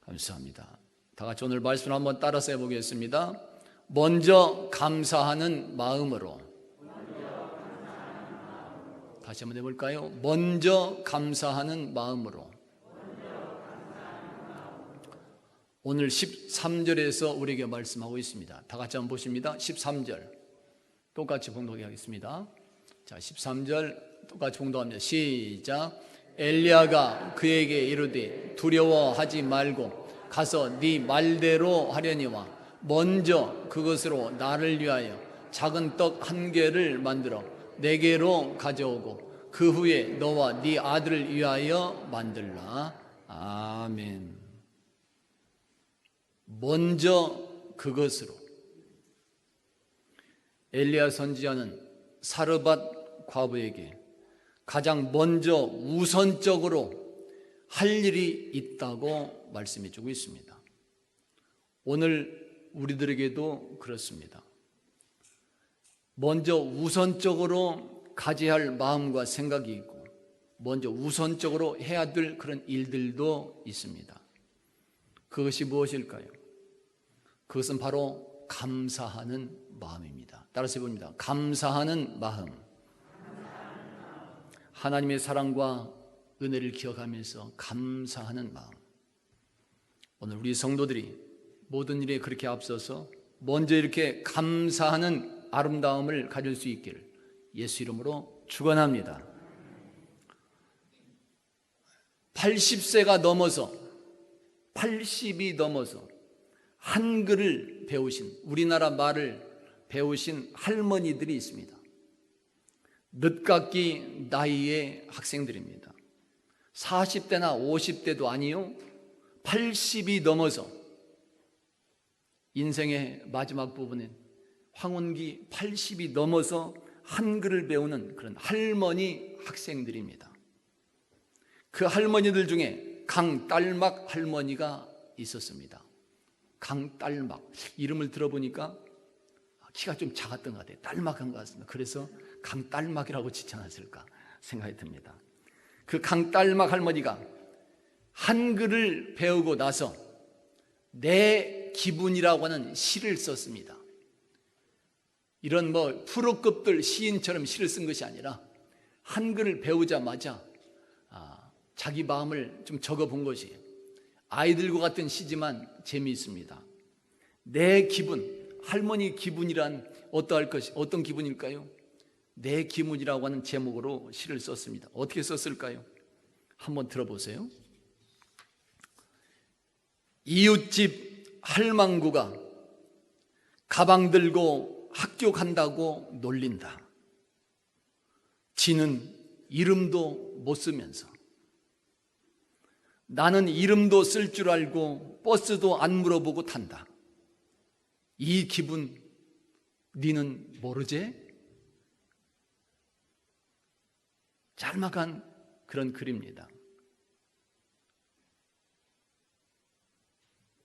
감사합니다. 다 같이 오늘 말씀을 한번 따라서 해보겠습니다. 먼저 감사하는 마음으로. 다시 한번 해볼까요? 먼저 감사하는 마음으로. 오늘 13절에서 우리에게 말씀하고 있습니다. 다 같이 한번 보십니다. 13절 똑같이 봉독하겠습니다. 자, 13절 똑같이 봉독합니다. 시작. 엘리야가 그에게 이르되 두려워하지 말고 가서 네 말대로 하려니와 먼저 그것으로 나를 위하여 작은 떡 1개를 만들어 내게로 가져오고 그 후에 너와 네 아들을 위하여 만들라. 아멘. 먼저 그것으로. 엘리야 선지자는 사르밧 과부에게 가장 먼저 우선적으로 할 일이 있다고 말씀해 주고 있습니다. 오늘 우리들에게도 그렇습니다. 먼저 우선적으로 가져야 할 마음과 생각이 있고 먼저 우선적으로 해야 될 그런 일들도 있습니다. 그것이 무엇일까요? 그것은 바로 감사하는 마음입니다. 따라서 해봅니다. 감사하는 마음. 하나님의 사랑과 은혜를 기억하면서 감사하는 마음. 오늘 우리 성도들이 모든 일에 그렇게 앞서서 먼저 이렇게 감사하는 아름다움을 가질 수 있기를 예수 이름으로 축원합니다. 80세가 넘어서 80이 넘어서 한글을 배우신, 우리나라 말을 배우신 할머니들이 있습니다. 늦깎이 나이의 학생들입니다. 40대나 50대도 아니요 80이 넘어서 인생의 마지막 부분에 황혼기 80이 넘어서 한글을 배우는 그런 할머니 학생들입니다. 그 할머니들 중에 강딸막 할머니가 있었습니다. 강딸막, 이름을 들어보니까 키가 좀 작았던 것 같아요. 딸막한 것 같습니다. 그래서 강딸막이라고 지칭했을까 생각이 듭니다. 그 강딸막 할머니가 한글을 배우고 나서 내 기분이라고 하는 시를 썼습니다. 이런 프로급들 시인처럼 시를 쓴 것이 아니라 한글을 배우자마자 자기 마음을 좀 적어본 것이에요. 아이들과 같은 시지만 재미있습니다. 내 기분, 할머니 기분이란 어떤 기분일까요? 내 기분이라고 하는 제목으로 시를 썼습니다. 어떻게 썼을까요? 한번 들어보세요. 이웃집 할망구가 가방 들고 학교 간다고 놀린다. 지는 이름도 못 쓰면서 나는 이름도 쓸 줄 알고 버스도 안 물어보고 탄다. 이 기분 니는 모르제? 짤막한 그런 글입니다.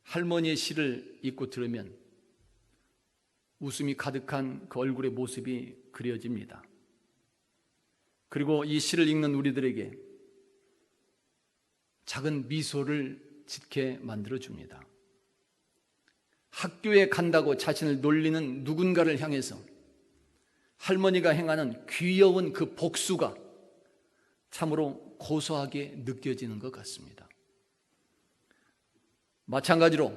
할머니의 시를 읽고 들으면 웃음이 가득한 그 얼굴의 모습이 그려집니다. 그리고 이 시를 읽는 우리들에게 작은 미소를 짓게 만들어줍니다. 학교에 간다고 자신을 놀리는 누군가를 향해서 할머니가 행하는 귀여운 그 복수가 참으로 고소하게 느껴지는 것 같습니다. 마찬가지로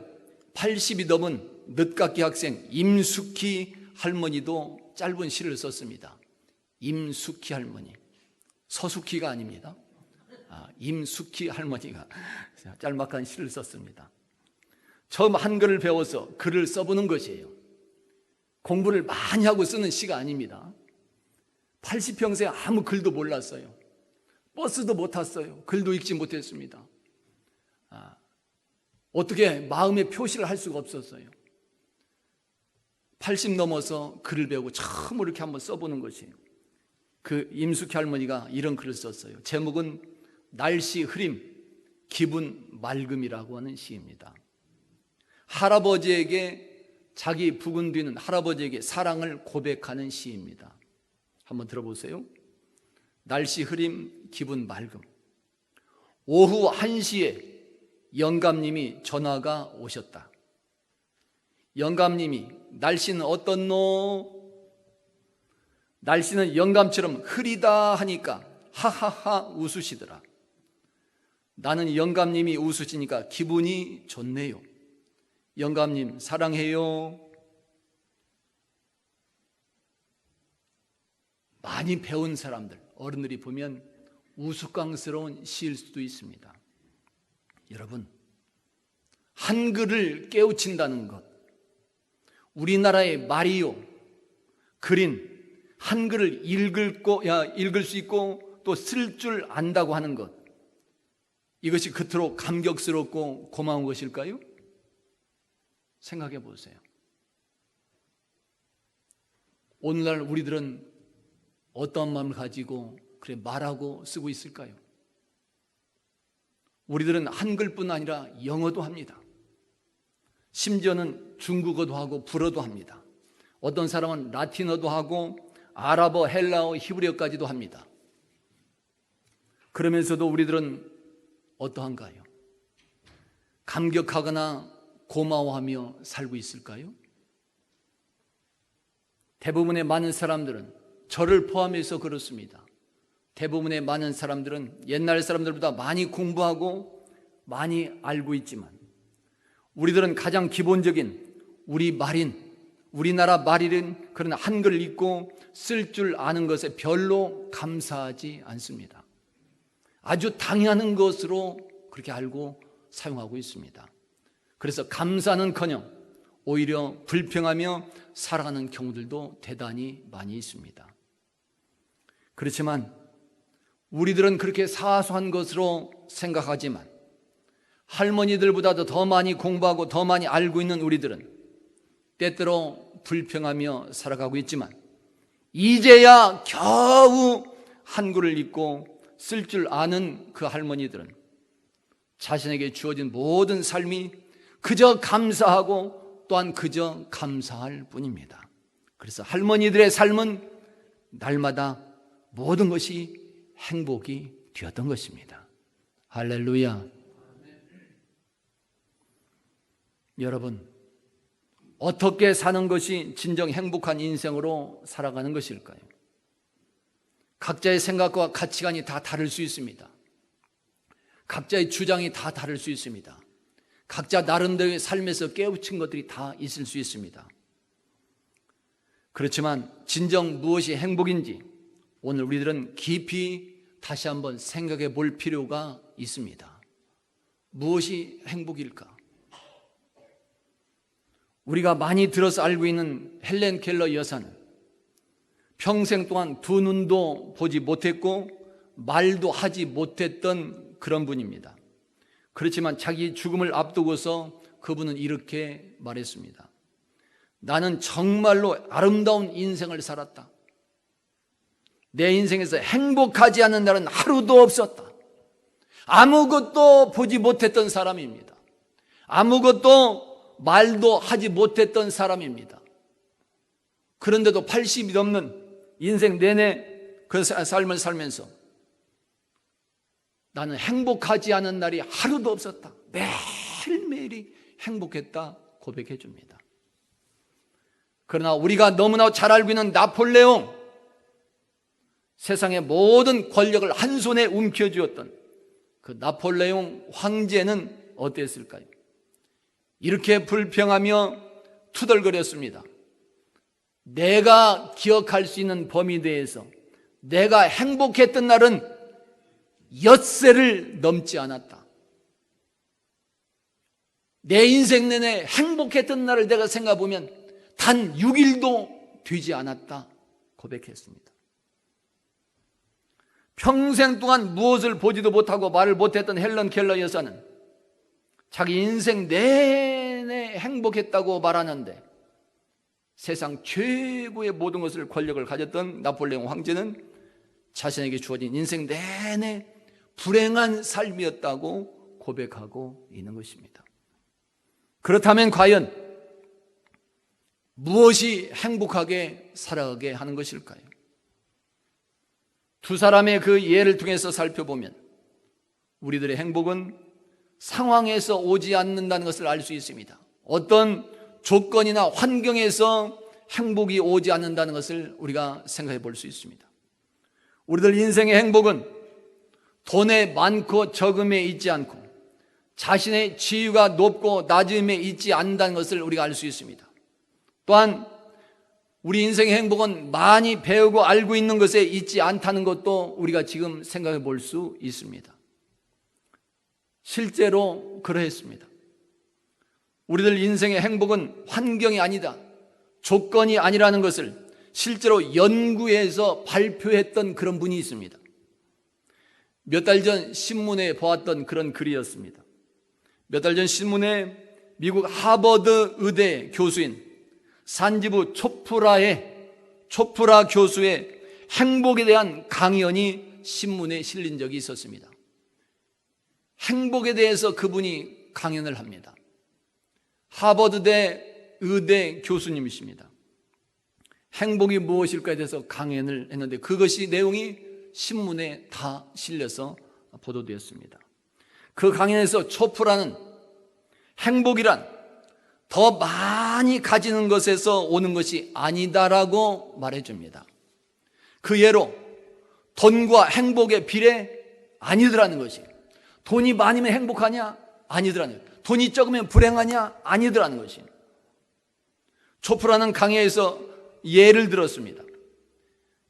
80이 넘은 늦깎이 학생 임숙희 할머니도 짧은 시를 썼습니다. 임숙희 할머니, 서숙희가 아닙니다. 임숙희 할머니가 짤막한 시를 썼습니다. 처음 한글을 배워서 글을 써보는 것이에요. 공부를 많이 하고 쓰는 시가 아닙니다. 80평생 아무 글도 몰랐어요. 버스도 못 탔어요. 글도 읽지 못했습니다. 어떻게 마음의 표시를 할 수가 없었어요. 80 넘어서 글을 배우고 처음으로 이렇게 한번 써보는 것이에요. 그 임숙희 할머니가 이런 글을 썼어요. 제목은 날씨 흐림, 기분 맑음이라고 하는 시입니다. 할아버지에게 자기 부근 뒤는 할아버지에게 사랑을 고백하는 시입니다. 한번 들어보세요. 날씨 흐림, 기분 맑음. 오후 1시에 영감님이 전화가 오셨다. 영감님이 날씨는 어떻노? 날씨는 영감처럼 흐리다 하니까 하하하 웃으시더라. 나는 영감님이 웃으시니까 기분이 좋네요. 영감님 사랑해요. 많이 배운 사람들, 어른들이 보면 우스꽝스러운 시일 수도 있습니다. 여러분, 한글을 깨우친다는 것, 우리나라의 말이요, 글인, 한글을 읽을 수 있고 또 쓸 줄 안다고 하는 것, 이것이 그토록 감격스럽고 고마운 것일까요? 생각해 보세요. 오늘날 우리들은 어떤 마음을 가지고 그래 말하고 쓰고 있을까요? 우리들은 한글뿐 아니라 영어도 합니다. 심지어는 중국어도 하고 불어도 합니다. 어떤 사람은 라틴어도 하고 아랍어, 헬라어, 히브리어까지도 합니다. 그러면서도 우리들은 어떠한가요? 감격하거나 고마워하며 살고 있을까요? 대부분의 많은 사람들은, 저를 포함해서 그렇습니다. 대부분의 많은 사람들은 옛날 사람들보다 많이 공부하고 많이 알고 있지만 우리들은 가장 기본적인 우리나라 말인 그런 한글을 읽고 쓸 줄 아는 것에 별로 감사하지 않습니다. 아주 당연한 것으로 그렇게 알고 사용하고 있습니다. 그래서 감사는커녕 오히려 불평하며 살아가는 경우들도 대단히 많이 있습니다. 그렇지만 우리들은 그렇게 사소한 것으로 생각하지만 할머니들보다도 더 많이 공부하고 더 많이 알고 있는 우리들은 때때로 불평하며 살아가고 있지만 이제야 겨우 한글을 읽고 쓸 줄 아는 그 할머니들은 자신에게 주어진 모든 삶이 그저 감사하고 또한 그저 감사할 뿐입니다. 그래서 할머니들의 삶은 날마다 모든 것이 행복이 되었던 것입니다. 할렐루야. 여러분, 어떻게 사는 것이 진정 행복한 인생으로 살아가는 것일까요? 각자의 생각과 가치관이 다 다를 수 있습니다. 각자의 주장이 다 다를 수 있습니다. 각자 나름대로의 삶에서 깨우친 것들이 다 있을 수 있습니다. 그렇지만 진정 무엇이 행복인지 오늘 우리들은 깊이 다시 한번 생각해 볼 필요가 있습니다. 무엇이 행복일까? 우리가 많이 들어서 알고 있는 헬렌 켈러 여사는 평생 동안 두 눈도 보지 못했고 말도 하지 못했던 그런 분입니다. 그렇지만 자기 죽음을 앞두고서 그분은 이렇게 말했습니다. 나는 정말로 아름다운 인생을 살았다. 내 인생에서 행복하지 않은 날은 하루도 없었다. 아무것도 보지 못했던 사람입니다. 아무것도 말도 하지 못했던 사람입니다. 그런데도 80이 넘는 인생 내내 그 삶을 살면서 나는 행복하지 않은 날이 하루도 없었다. 매일매일이 행복했다 고백해 줍니다. 그러나 우리가 너무나 잘 알고 있는 나폴레옹, 세상의 모든 권력을 한 손에 움켜쥐었던 그 나폴레옹 황제는 어땠을까요? 이렇게 불평하며 투덜거렸습니다. 내가 기억할 수 있는 범위 내에서 내가 행복했던 날은 엿새를 넘지 않았다. 내 인생 내내 행복했던 날을 내가 생각해보면 단 6일도 되지 않았다 고백했습니다. 평생 동안 무엇을 보지도 못하고 말을 못했던 헬렌 켈러 여사는 자기 인생 내내 행복했다고 말하는데 세상 최고의 모든 것을 권력을 가졌던 나폴레옹 황제는 자신에게 주어진 인생 내내 불행한 삶이었다고 고백하고 있는 것입니다. 그렇다면 과연 무엇이 행복하게 살아가게 하는 것일까요? 두 사람의 그 예를 통해서 살펴보면 우리들의 행복은 상황에서 오지 않는다는 것을 알 수 있습니다. 어떤 조건이나 환경에서 행복이 오지 않는다는 것을 우리가 생각해 볼 수 있습니다. 우리들 인생의 행복은 돈에 많고 적음에 있지 않고 자신의 지위가 높고 낮음에 있지 않는다는 것을 우리가 알 수 있습니다. 또한 우리 인생의 행복은 많이 배우고 알고 있는 것에 있지 않다는 것도 우리가 지금 생각해 볼 수 있습니다. 실제로 그러했습니다. 우리들 인생의 행복은 환경이 아니다, 조건이 아니라는 것을 실제로 연구해서 발표했던 그런 분이 있습니다. 몇 달 전 신문에 보았던 그런 글이었습니다. 몇 달 전 신문에 미국 하버드 의대 교수인 산지부 초프라 교수의 행복에 대한 강연이 신문에 실린 적이 있었습니다. 행복에 대해서 그분이 강연을 합니다. 하버드대 의대 교수님이십니다. 행복이 무엇일까에 대해서 강연을 했는데 그것이 내용이 신문에 다 실려서 보도되었습니다. 그 강연에서 초프라는 행복이란 더 많이 가지는 것에서 오는 것이 아니다라고 말해줍니다. 그 예로 돈과 행복의 비례 아니더라는 것이, 돈이 많으면 행복하냐? 아니더라는 것이, 돈이 적으면 불행하냐? 아니더라는 것이. 초프라는 강의에서 예를 들었습니다.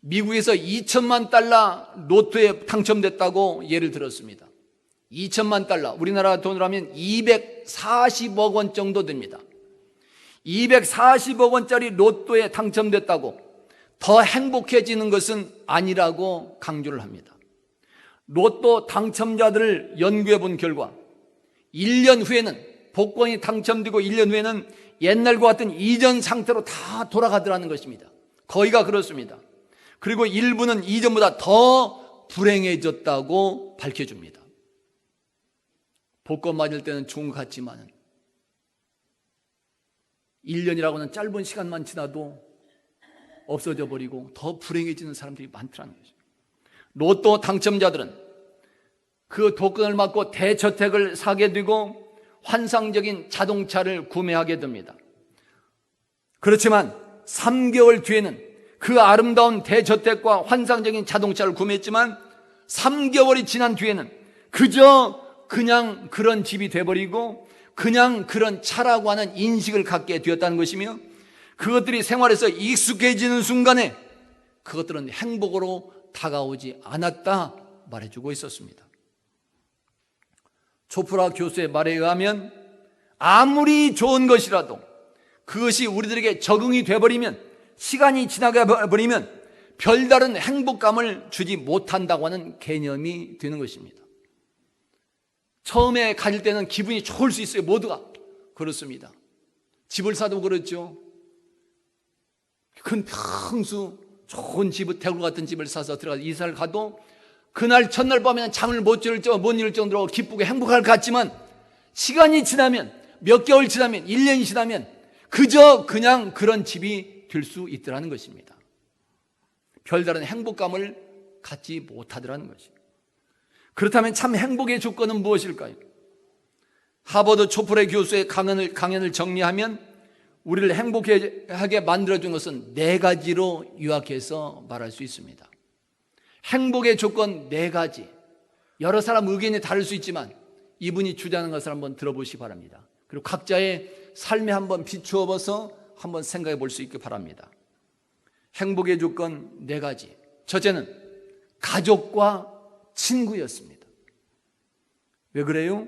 미국에서 2천만 달러 로또에 당첨됐다고 예를 들었습니다. 2천만 달러, 우리나라 돈으로 하면 240억 원 정도 됩니다. 240억 원짜리 로또에 당첨됐다고 더 행복해지는 것은 아니라고 강조를 합니다. 로또 당첨자들을 연구해 본 결과 1년 후에는, 복권이 당첨되고 1년 후에는 옛날과 같은 이전 상태로 다 돌아가더라는 것입니다. 거의가 그렇습니다. 그리고 일부는 이전보다 더 불행해졌다고 밝혀줍니다. 복권 맞을 때는 좋은 것 같지만 1년이라고는 짧은 시간만 지나도 없어져 버리고 더 불행해지는 사람들이 많더라는 거죠. 로또 당첨자들은 그 복권을 맞고 대저택을 사게 되고 환상적인 자동차를 구매하게 됩니다. 그렇지만 3개월 뒤에는 그 아름다운 대저택과 환상적인 자동차를 구매했지만 3개월이 지난 뒤에는 그냥 그런 집이 돼버리고 그냥 그런 차라고 하는 인식을 갖게 되었다는 것이며, 그것들이 생활에서 익숙해지는 순간에 그것들은 행복으로 다가오지 않았다 말해주고 있었습니다. 초프라 교수의 말에 의하면 아무리 좋은 것이라도 그것이 우리들에게 적응이 돼버리면, 시간이 지나가 버리면 별다른 행복감을 주지 못한다고 하는 개념이 되는 것입니다. 처음에 가질 때는 기분이 좋을 수 있어요. 모두가 그렇습니다. 집을 사도 그렇죠. 큰 평수 좋은 집, 대구 같은 집을 사서 들어가서 이사를 가도 그날 첫날 밤에는 잠을 못 이룰 정도로 기쁘고 행복할 것 같지만 시간이 지나면, 몇 개월 지나면, 1년이 지나면 그냥 그런 집이 될 수 있더라는 것입니다. 별다른 행복감을 갖지 못하더라는 것입니다. 그렇다면 참 행복의 조건은 무엇일까요? 하버드 초프라 교수의 강연을 정리하면 우리를 행복하게 만들어준 것은 4가지로 요약해서 말할 수 있습니다. 행복의 조건 4가지. 여러 사람 의견이 다를 수 있지만 이분이 주장하는 것을 한번 들어보시기 바랍니다. 그리고 각자의 삶에 한번 비추어 봐서 한번 생각해 볼 수 있기 바랍니다. 행복의 조건 4가지. 첫째는 가족과 친구였습니다. 왜 그래요?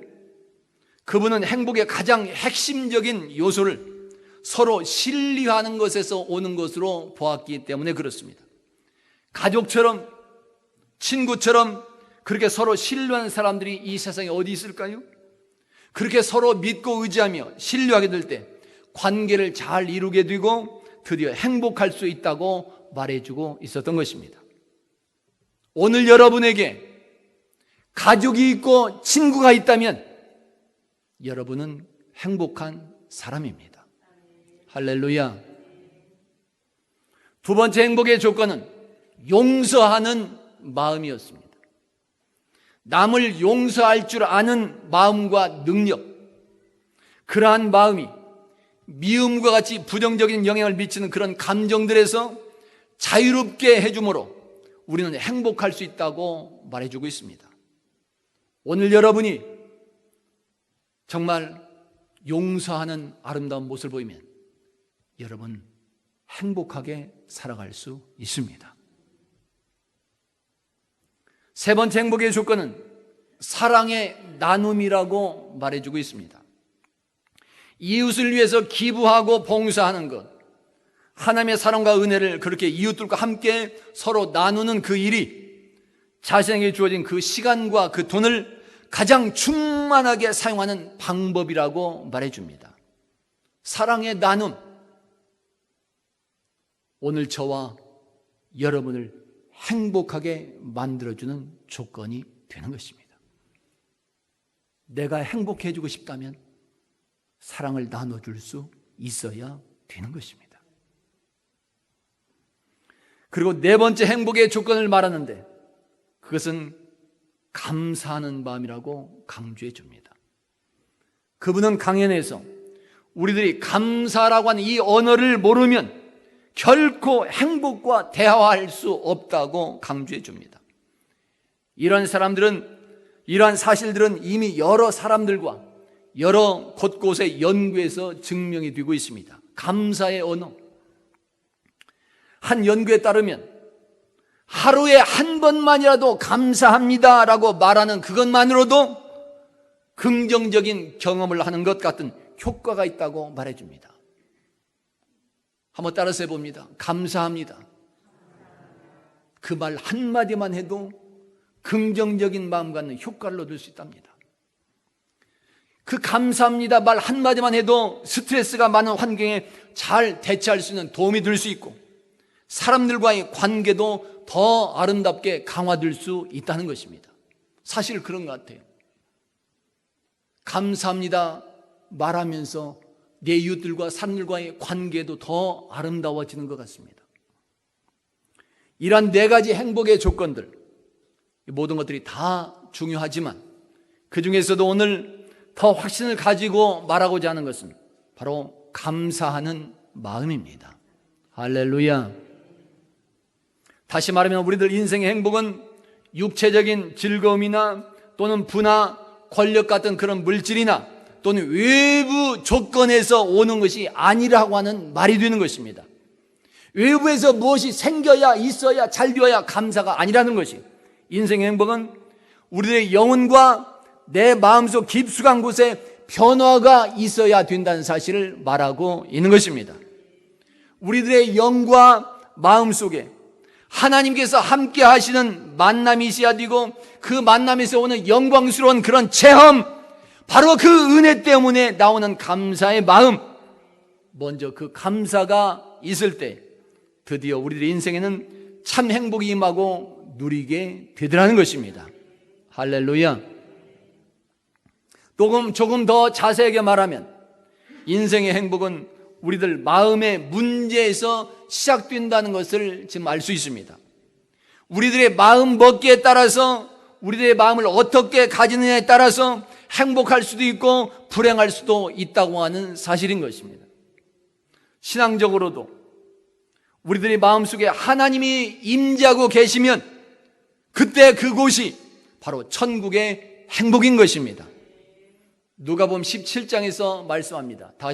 그분은 행복의 가장 핵심적인 요소를 서로 신뢰하는 것에서 오는 것으로 보았기 때문에 그렇습니다. 가족처럼, 친구처럼 그렇게 서로 신뢰하는 사람들이 이 세상에 어디 있을까요? 그렇게 서로 믿고 의지하며 신뢰하게 될 때 관계를 잘 이루게 되고 드디어 행복할 수 있다고 말해주고 있었던 것입니다. 오늘 여러분에게 가족이 있고 친구가 있다면 여러분은 행복한 사람입니다. 할렐루야. 두 번째 행복의 조건은 용서하는 마음이었습니다. 남을 용서할 줄 아는 마음과 능력, 그러한 마음이 미움과 같이 부정적인 영향을 미치는 그런 감정들에서 자유롭게 해주므로 우리는 행복할 수 있다고 말해주고 있습니다. 오늘 여러분이 정말 용서하는 아름다운 모습을 보이면 여러분 행복하게 살아갈 수 있습니다. 세 번째 행복의 조건은 사랑의 나눔이라고 말해주고 있습니다. 이웃을 위해서 기부하고 봉사하는 것, 하나님의 사랑과 은혜를 그렇게 이웃들과 함께 서로 나누는 그 일이 자신에게 주어진 그 시간과 그 돈을 가장 충만하게 사용하는 방법이라고 말해줍니다. 사랑의 나눔, 오늘 저와 여러분을 행복하게 만들어주는 조건이 되는 것입니다. 내가 행복해지고 싶다면 사랑을 나눠줄 수 있어야 되는 것입니다. 그리고 네 번째 행복의 조건을 말하는데 그것은 감사하는 마음이라고 강조해 줍니다. 그분은 강연에서 우리들이 감사라고 하는 이 언어를 모르면 결코 행복과 대화할 수 없다고 강조해 줍니다. 이러한 사실들은 이미 여러 사람들과 여러 곳곳의 연구에서 증명이 되고 있습니다. 감사의 언어. 한 연구에 따르면 하루에 한 번만이라도 감사합니다라고 말하는 그것만으로도 긍정적인 경험을 하는 것 같은 효과가 있다고 말해줍니다. 한번 따라서 해봅니다. 감사합니다. 그 말 한마디만 해도 긍정적인 마음 갖는 효과를 얻을 수 있답니다. 그 감사합니다 말 한마디만 해도 스트레스가 많은 환경에 잘 대처할 수 있는 도움이 될 수 있고 사람들과의 관계도 더 아름답게 강화될 수 있다는 것입니다. 사실 그런 것 같아요. 감사합니다 말하면서 내 이웃들과 사람들과의 관계도 더 아름다워지는 것 같습니다. 이러한 네 가지 행복의 조건들, 모든 것들이 다 중요하지만 그 중에서도 오늘 더 확신을 가지고 말하고자 하는 것은 바로 감사하는 마음입니다. 할렐루야. 다시 말하면 우리들 인생의 행복은 육체적인 즐거움이나 또는 부나 권력 같은 그런 물질이나 또는 외부 조건에서 오는 것이 아니라고 하는 말이 되는 것입니다. 외부에서 무엇이 생겨야 있어야 잘 되어야 감사가 아니라는 것이, 인생의 행복은 우리들의 영혼과 내 마음속 깊숙한 곳에 변화가 있어야 된다는 사실을 말하고 있는 것입니다. 우리들의 영과 마음 속에 하나님께서 함께 하시는 만남이 있어야 되고 그 만남에서 오는 영광스러운 그런 체험, 바로 그 은혜 때문에 나오는 감사의 마음, 먼저 그 감사가 있을 때 드디어 우리들의 인생에는 참 행복이 임하고 누리게 되더라는 것입니다. 할렐루야. 조금 더 자세하게 말하면 인생의 행복은 우리들 마음의 문제에서 시작된다는 것을 지금 알 수 있습니다. 우리들의 마음 먹기에 따라서, 우리들의 마음을 어떻게 가지느냐에 따라서 행복할 수도 있고 불행할 수도 있다고 하는 사실인 것입니다. 신앙적으로도 우리들의 마음속에 하나님이 임재하고 계시면 그때 그곳이 바로 천국의 행복인 것입니다. 누가복음 17장에서 말씀합니다. 다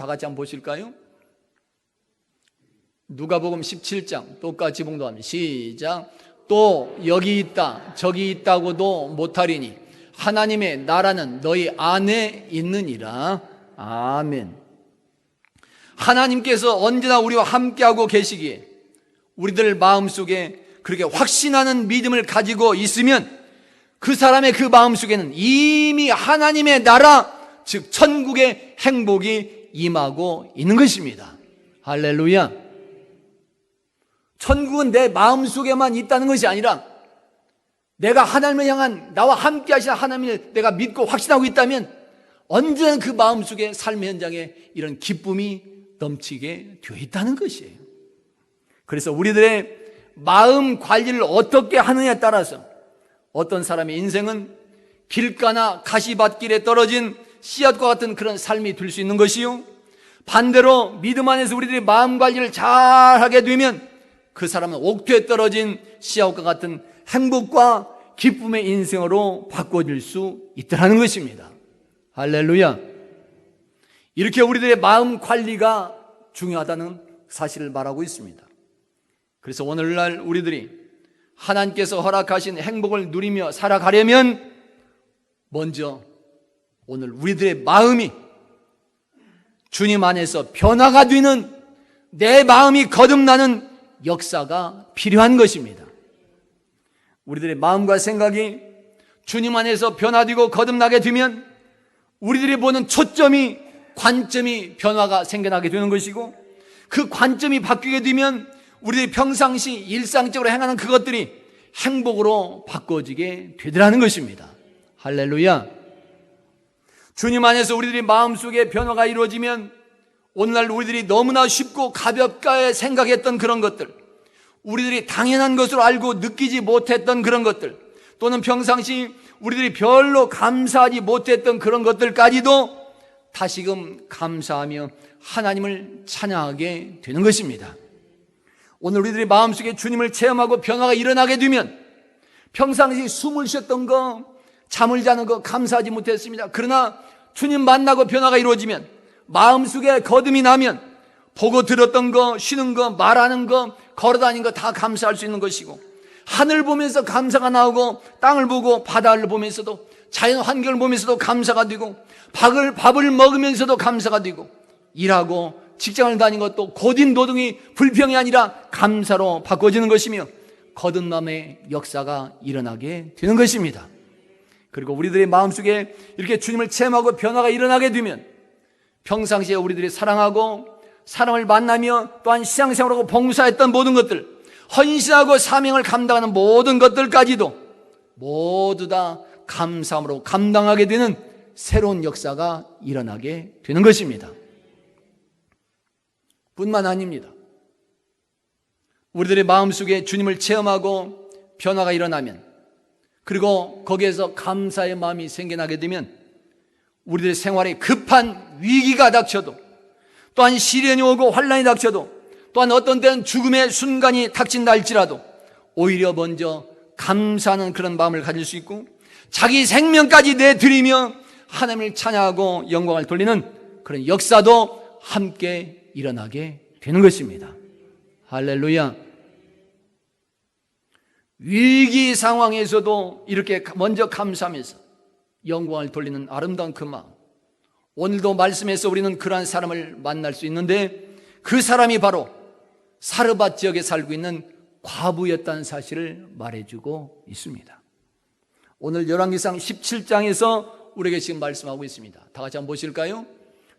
같이 한번 보실까요? 누가복음 17장 똑같이 봉독합니다. 시작. 또 여기 있다 저기 있다고도 못하리니 하나님의 나라는 너희 안에 있느니라. 아멘. 하나님께서 언제나 우리와 함께하고 계시기에 우리들 마음속에 그렇게 확신하는 믿음을 가지고 있으면 그 사람의 그 마음속에는 이미 하나님의 나라, 즉 천국의 행복이 임하고 있는 것입니다. 할렐루야. 천국은 내 마음속에만 있다는 것이 아니라 내가 하나님을 향한, 나와 함께 하시는 하나님을 내가 믿고 확신하고 있다면 언제나 그 마음속에 삶의 현장에 이런 기쁨이 넘치게 되어 있다는 것이에요. 그래서 우리들의 마음 관리를 어떻게 하느냐에 따라서 어떤 사람의 인생은 길가나 가시밭길에 떨어진 씨앗과 같은 그런 삶이 될 수 있는 것이요, 반대로 믿음 안에서 우리들이 마음 관리를 잘하게 되면 그 사람은 옥토에 떨어진 씨앗과 같은 행복과 기쁨의 인생으로 바꿔질 수 있다는 것입니다. 할렐루야. 이렇게 우리들의 마음 관리가 중요하다는 사실을 말하고 있습니다. 그래서 오늘날 우리들이 하나님께서 허락하신 행복을 누리며 살아가려면 먼저 오늘 우리들의 마음이 주님 안에서 변화가 되는, 내 마음이 거듭나는 역사가 필요한 것입니다. 우리들의 마음과 생각이 주님 안에서 변화되고 거듭나게 되면 우리들이 보는 초점이, 관점이 변화가 생겨나게 되는 것이고, 그 관점이 바뀌게 되면 우리들이 평상시 일상적으로 행하는 그것들이 행복으로 바꿔지게 되더라는 것입니다. 할렐루야. 주님 안에서 우리들이 마음속에 변화가 이루어지면 오늘날 우리들이 너무나 쉽고 가볍게 생각했던 그런 것들, 우리들이 당연한 것으로 알고 느끼지 못했던 그런 것들, 또는 평상시 우리들이 별로 감사하지 못했던 그런 것들까지도 다시금 감사하며 하나님을 찬양하게 되는 것입니다. 오늘 우리들이 마음속에 주님을 체험하고 변화가 일어나게 되면 평상시 숨을 쉬었던 거, 잠을 자는 거 감사하지 못했습니다. 그러나 주님 만나고 변화가 이루어지면, 마음속에 거듭이 나면 보고 들었던 거, 쉬는 거, 말하는 거, 걸어다니는 거 다 감사할 수 있는 것이고, 하늘 보면서 감사가 나오고, 땅을 보고 바다를 보면서도, 자연 환경을 보면서도 감사가 되고, 밥을 먹으면서도 감사가 되고, 일하고 직장을 다니는 것도 고딘 노동이 불평이 아니라 감사로 바꿔지는 것이며 거듭남의 역사가 일어나게 되는 것입니다. 그리고 우리들의 마음속에 이렇게 주님을 체험하고 변화가 일어나게 되면 평상시에 우리들이 사랑하고 사람을 만나며 또한 신앙생활하고 봉사했던 모든 것들, 헌신하고 사명을 감당하는 모든 것들까지도 모두 다 감사함으로 감당하게 되는 새로운 역사가 일어나게 되는 것입니다. 뿐만 아닙니다. 우리들의 마음속에 주님을 체험하고 변화가 일어나면, 그리고 거기에서 감사의 마음이 생겨나게 되면 우리들의 생활에 급한 위기가 닥쳐도, 또한 시련이 오고 환난이 닥쳐도, 또한 어떤 때는 죽음의 순간이 닥친다 할지라도 오히려 먼저 감사하는 그런 마음을 가질 수 있고, 자기 생명까지 내드리며 하나님을 찬양하고 영광을 돌리는 그런 역사도 함께 일어나게 되는 것입니다. 할렐루야. 위기 상황에서도 이렇게 먼저 감사하면서 영광을 돌리는 아름다운 그 마음, 오늘도 말씀에서 우리는 그러한 사람을 만날 수 있는데, 그 사람이 바로 사르밧 지역에 살고 있는 과부였다는 사실을 말해주고 있습니다. 오늘 열왕기상 17장에서 우리에게 지금 말씀하고 있습니다. 다 같이 한번 보실까요?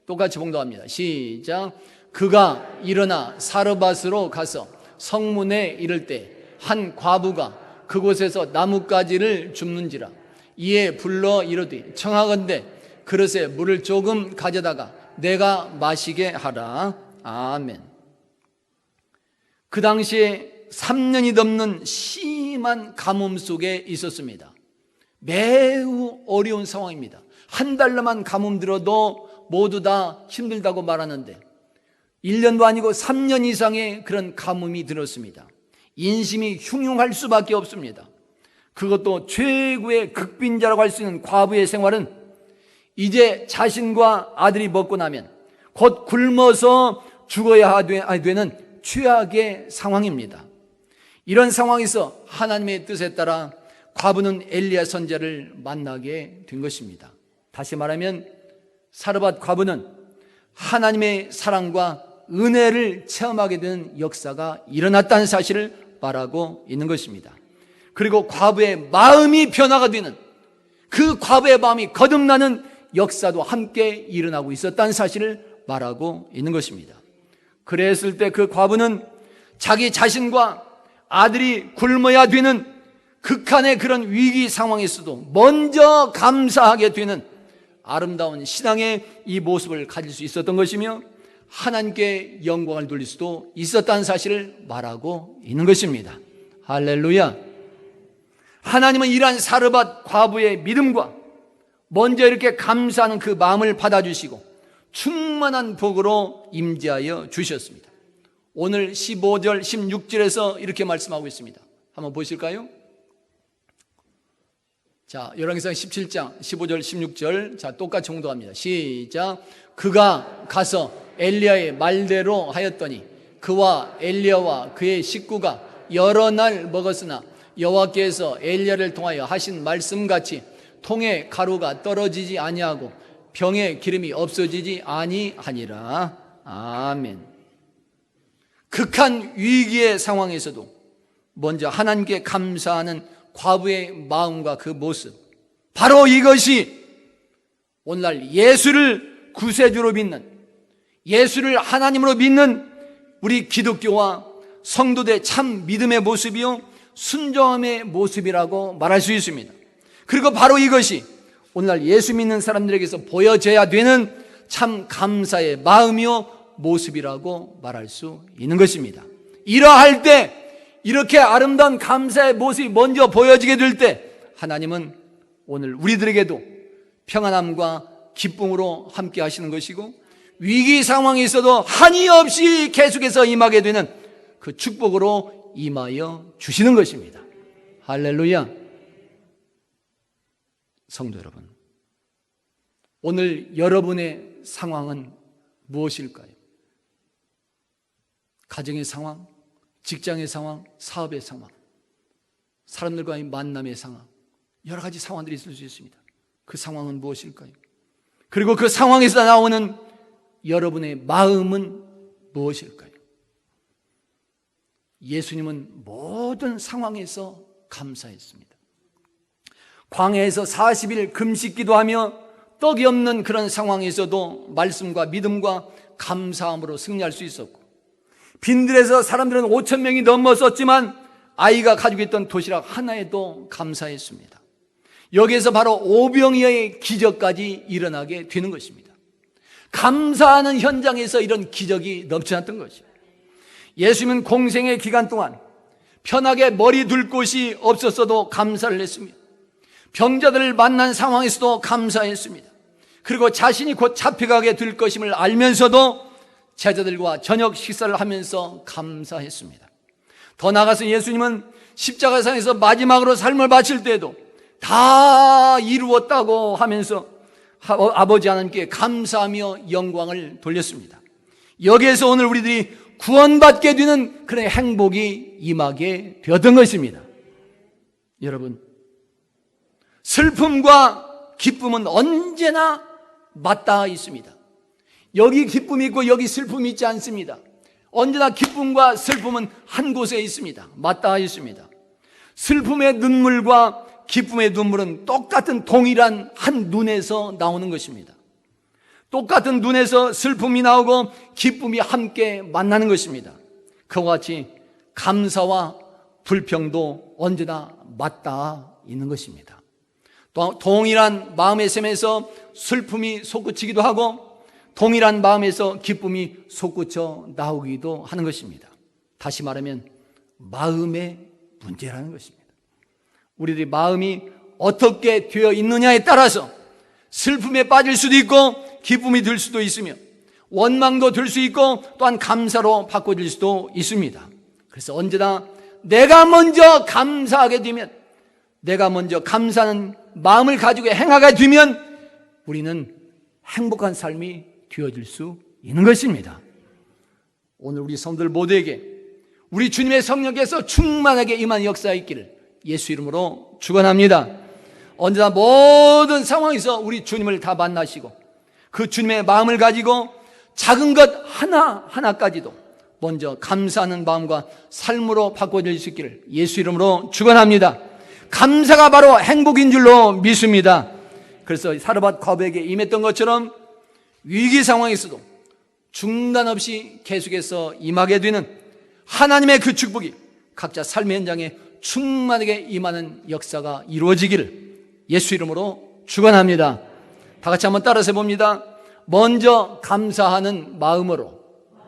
똑같이 봉독합니다. 시작. 그가 일어나 사르밧으로 가서 성문에 이를 때 한 과부가 그곳에서 나뭇가지를 줍는지라. 이에 불러 이르되 청하건대 그릇에 물을 조금 가져다가 내가 마시게 하라. 아멘. 그 당시에 3년이 넘는 심한 가뭄 속에 있었습니다. 매우 어려운 상황입니다. 한 달로만 가뭄 들어도 모두 다 힘들다고 말하는데 1년도 아니고 3년 이상의 그런 가뭄이 들었습니다. 인심이 흉흉할 수밖에 없습니다. 그것도 최고의 극빈자라고 할 수 있는 과부의 생활은 이제 자신과 아들이 먹고 나면 곧 굶어서 죽어야 되는 최악의 상황입니다. 이런 상황에서 하나님의 뜻에 따라 과부는 엘리야 선지자를 만나게 된 것입니다. 다시 말하면 사르밧 과부는 하나님의 사랑과 은혜를 체험하게 되는 역사가 일어났다는 사실을 말하고 있는 것입니다. 그리고 과부의 마음이 변화가 되는, 그 과부의 마음이 거듭나는 역사도 함께 일어나고 있었다는 사실을 말하고 있는 것입니다. 그랬을 때 그 과부는 자기 자신과 아들이 굶어야 되는 극한의 그런 위기 상황에서도 먼저 감사하게 되는 아름다운 신앙의 이 모습을 가질 수 있었던 것이며 하나님께 영광을 돌릴 수도 있었다는 사실을 말하고 있는 것입니다. 할렐루야. 하나님은 이러한 사르밧 과부의 믿음과 먼저 이렇게 감사하는 그 마음을 받아주시고 충만한 복으로 임재하여 주셨습니다. 오늘 15절 16절에서 이렇게 말씀하고 있습니다. 한번 보실까요? 자, 열왕기상 17장 15절 16절, 자, 똑같이 홍도합니다. 시작. 그가 가서 엘리야의 말대로 하였더니 그와 엘리야와 그의 식구가 여러 날 먹었으나 여호와께서 엘리야를 통하여 하신 말씀같이 통에 가루가 떨어지지 아니하고 병에 기름이 없어지지 아니하니라. 아멘. 극한 위기의 상황에서도 먼저 하나님께 감사하는 과부의 마음과 그 모습, 바로 이것이 오늘날 예수를 구세주로 믿는, 예수를 하나님으로 믿는 우리 기독교와 성도들의 참 믿음의 모습이요 순종함의 모습이라고 말할 수 있습니다. 그리고 바로 이것이 오늘날 예수 믿는 사람들에게서 보여져야 되는 참 감사의 마음이요 모습이라고 말할 수 있는 것입니다. 이러할 때, 이렇게 아름다운 감사의 모습이 먼저 보여지게 될 때 하나님은 오늘 우리들에게도 평안함과 기쁨으로 함께 하시는 것이고 위기 상황에 있어도 한이 없이 계속해서 임하게 되는 그 축복으로 임하여 주시는 것입니다. 할렐루야. 성도 여러분, 오늘 여러분의 상황은 무엇일까요? 가정의 상황, 직장의 상황, 사업의 상황, 사람들과의 만남의 상황, 여러 가지 상황들이 있을 수 있습니다. 그 상황은 무엇일까요? 그리고 그 상황에서 나오는 여러분의 마음은 무엇일까요? 예수님은 모든 상황에서 감사했습니다. 광야에서 40일 금식 기도하며 떡이 없는 그런 상황에서도 말씀과 믿음과 감사함으로 승리할 수 있었고, 빈들에서 사람들은 5,000명이 넘었었지만 아이가 가지고 있던 도시락 하나에도 감사했습니다. 여기에서 바로 오병이어의 기적까지 일어나게 되는 것입니다. 감사하는 현장에서 이런 기적이 넘쳐났던 것이죠. 예수님은 공생의 기간 동안 편하게 머리 둘 곳이 없었어도 감사를 했으며 병자들을 만난 상황에서도 감사했습니다. 그리고 자신이 곧 잡혀가게 될 것임을 알면서도 제자들과 저녁 식사를 하면서 감사했습니다. 더 나아가서 예수님은 십자가상에서 마지막으로 삶을 바칠 때에도 다 이루었다고 하면서 아버지 하나님께 감사하며 영광을 돌렸습니다. 여기에서 오늘 우리들이 구원받게 되는 그런 행복이 임하게 되었던 것입니다. 여러분, 슬픔과 기쁨은 언제나 맞닿아 있습니다. 여기 기쁨이 있고 여기 슬픔이 있지 않습니다. 언제나 기쁨과 슬픔은 한 곳에 있습니다. 맞닿아 있습니다. 슬픔의 눈물과 기쁨의 눈물은 똑같은 동일한 한 눈에서 나오는 것입니다. 똑같은 눈에서 슬픔이 나오고 기쁨이 함께 만나는 것입니다. 그와 같이 감사와 불평도 언제나 맞닿아 있는 것입니다. 또 동일한 마음의 셈에서 슬픔이 솟구치기도 하고 동일한 마음에서 기쁨이 솟구쳐 나오기도 하는 것입니다. 다시 말하면 마음의 문제라는 것입니다. 우리들의 마음이 어떻게 되어 있느냐에 따라서 슬픔에 빠질 수도 있고 기쁨이 들 수도 있으며 원망도 들 수 있고 또한 감사로 바꿔질 수도 있습니다. 그래서 언제나 내가 먼저 감사하게 되면, 내가 먼저 감사하는 마음을 가지고 행하게 되면 우리는 행복한 삶이 되어질 수 있는 것입니다. 오늘 우리 성도들 모두에게 우리 주님의 성령께서 충만하게 임한 역사가 있기를 예수 이름으로 축원합니다. 언제나 모든 상황에서 우리 주님을 다 만나시고 그 주님의 마음을 가지고 작은 것 하나하나까지도 먼저 감사하는 마음과 삶으로 바꿔질 수 있기를 예수 이름으로 축원합니다. 감사가 바로 행복인 줄로 믿습니다. 그래서 사르밧 과부에게 임했던 것처럼 위기 상황에서도 중단 없이 계속해서 임하게 되는 하나님의 그 축복이 각자 삶의 현장에 충만하게 임하는 역사가 이루어지기를 예수 이름으로 축원합니다. 다 같이 한번 따라서 봅니다. 먼저 감사하는 마음으로